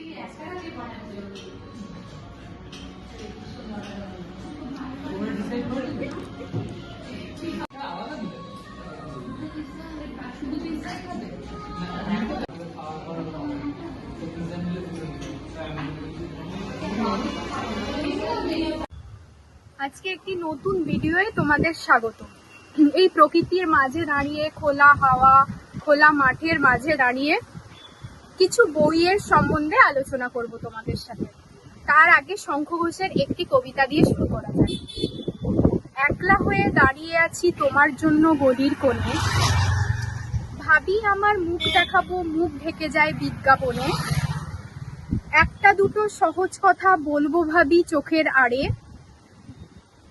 আজকে একটি নতুন ভিডিওয়ে তোমাদের স্বাগত। এই প্রকৃতির মাঝে দাঁড়িয়ে, খোলা হাওয়া, খোলা মাঠের মাঝে দাঁড়িয়ে কিছু বইয়ের সম্বন্ধে আলোচনা করব তোমাদের সাথে। তার আগে শঙ্খ ঘোষের একটি কবিতা দিয়ে শুরু করা যায়। একলা হয়ে দাঁড়িয়ে আছি তোমার জন্য গলির কোণে, ভাবি আমার মুখ দেখাবো, মুখ ঢেকে যায় বিজ্ঞাপনে। একটা দুটো সহজ কথা বলবো ভাবি চোখের আড়ে,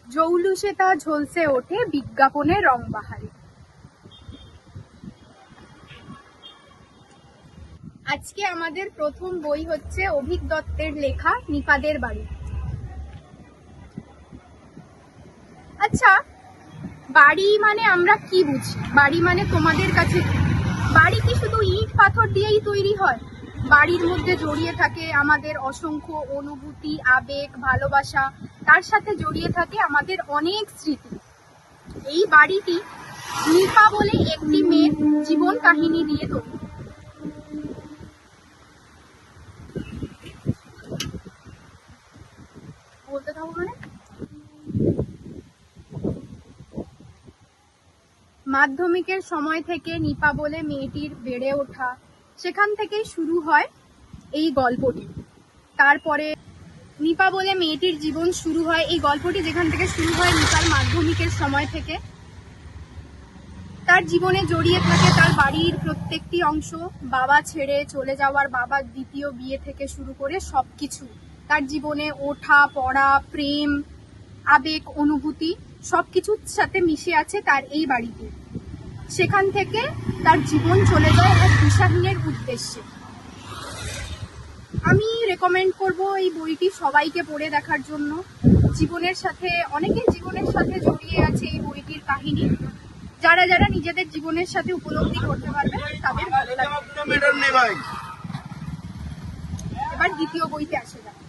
জৌলুসে তা ঝলসে ওঠে বিজ্ঞাপনে রং বাহারে। আজকে আমাদের প্রথম বই হচ্ছে অভিক দত্তের লেখা নিপাদের বাড়ি। আচ্ছা, বাড়ি মানে আমরা কি বুঝি? বাড়ি মানে তোমাদের কাছে বাড়ি কি শুধু ইট পাথর দিয়েই তৈরি হয়? বাড়ির মধ্যে জড়িয়ে থাকে আমাদের অসংখ্য অনুভূতি, আবেগ, ভালোবাসা, তার সাথে জড়িয়ে থাকে আমাদের অনেক স্মৃতি। এই বাড়িটি নিপা বলে একটি মেয়ের জীবন কাহিনী দিয়ে তৈরি। বলতে থাকো মানে মাধ্যমিকের সময় থেকে নিপা বলে মেয়েটির বেড়ে ওঠা, সেখান থেকেই শুরু হয় এই গল্পটি। তারপরে নিপা বলে মেয়েটির জীবন শুরু হয়, এই গল্পটি যেখান থেকে শুরু হয় নিপার মাধ্যমিকের সময় থেকে। তার জীবনে জড়িয়ে থাকে তার বাড়ির প্রত্যেকটি অংশ, বাবা ছেড়ে চলে যাওয়ার, বাবার দ্বিতীয় বিয়ে থেকে শুরু করে সবকিছু। তার জীবনে ওঠা পড়া, প্রেম, আবেগ, অনুভূতি সবকিছুর সাথে মিশে আছে তার এই বাড়িতে। সেখান থেকে তার জীবন চলে যায় এক দিশাহীনের উদ্দেশ্যে। আমি রেকমেন্ড করব এই বইটি সবাইকে পড়ে দেখার জন্য। জীবনের সাথে, অনেকের জীবনের সাথে জড়িয়ে আছে এই বইটির কাহিনী। যারা যারা নিজেদের জীবনের সাথে উপলব্ধি করতে পারবে তাদের ভালো লাগবে। এবার দ্বিতীয় বইতে আসে যায়।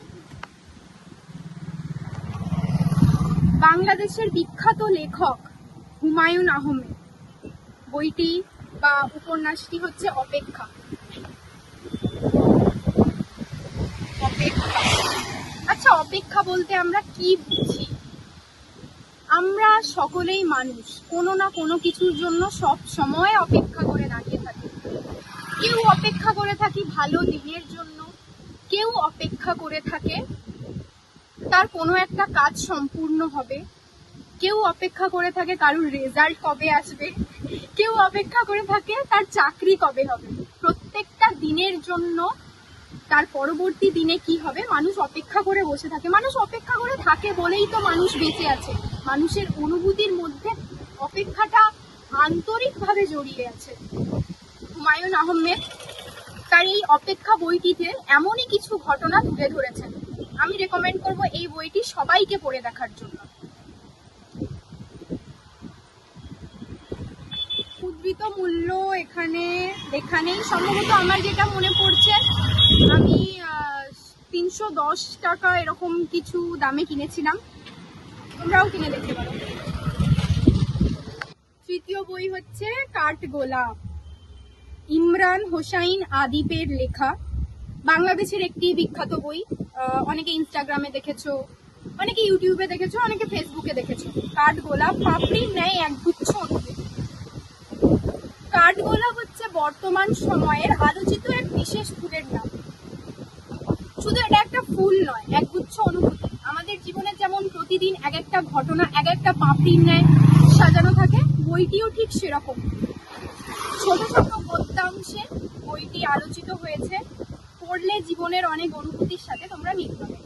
বাংলাদেশের বিখ্যাত লেখক হুমায়ুন আহমেদ, বইটি বা উপন্যাসটি হচ্ছে অপেক্ষা। আচ্ছা, অপেক্ষা বলতে আমরা কি বুঝি? আমরা সকলেই মানুষ, কোনো না কোনো কিছুর জন্য সব সময় অপেক্ষা করে দাঁড়িয়ে থাকি। কেউ অপেক্ষা করে থাকি ভালো দিনের জন্য, কেউ অপেক্ষা করে থাকে তার কোনো একটা কাজ সম্পূর্ণ হবে, কেউ অপেক্ষা করে থাকে কারোর রেজাল্ট কবে আসবে, কেউ অপেক্ষা করে থাকে তার চাকরি কবে হবে। প্রত্যেকটা দিনের জন্য তার পরবর্তী দিনে কি হবে মানুষ অপেক্ষা করে বসে থাকে। মানুষ অপেক্ষা করে থাকে বলেই তো মানুষ বেঁচে আছে। মানুষের অনুভূতির মধ্যে অপেক্ষাটা আন্তরিকভাবে জড়িয়ে আছে। হুমায়ুন আহমেদ তার এই অপেক্ষা বইটিতে এমনই কিছু ঘটনা তুলে ধরেছেন। আমি রেকমেন্ড করব এই বইটি সবাইকে পড়ে দেখার জন্য। উদ্ধৃত মূল্য এখানেই সম্ভবত আমার যেটা মনে পড়ছে, আমি 310 টাকা এরকম কিছু দামে কিনেছিলাম। তোমরাও কিনে দেখতে পারো। তৃতীয় বই হচ্ছে কাঠগোলাপ, ইমরান হোসাইন আদিপের লেখা। বাংলাদেশের একটি বিখ্যাত বই। অনেকে ইনস্টাগ্রামে দেখেছো, অনেকে ইউটিউবে দেখেছো, অনেকে ফেসবুকে দেখেছো। কাঠগোলাপ পাপড়ির ন্যায় একগুচ্ছ অনুভূতি। কাঠগোলাপ হচ্ছে বর্তমান সময়ের আলোচিত এক বিশেষ ফুলের নাম। শুধু এটা একটা ফুল নয়, একগুচ্ছ অনুভূতি। আমাদের জীবনে যেমন প্রতিদিন এক একটা ঘটনা এক একটা পাপড়ির ন্যায় সাজানো থাকে, বইটিও ঠিক সেরকম। ছোট ছোট গদ্যাংশে বইটি আলোচিত হয়েছে। পড়লে জীবনের অনেক অনুভূতির সাথে তোমরা মিলতে পারবে।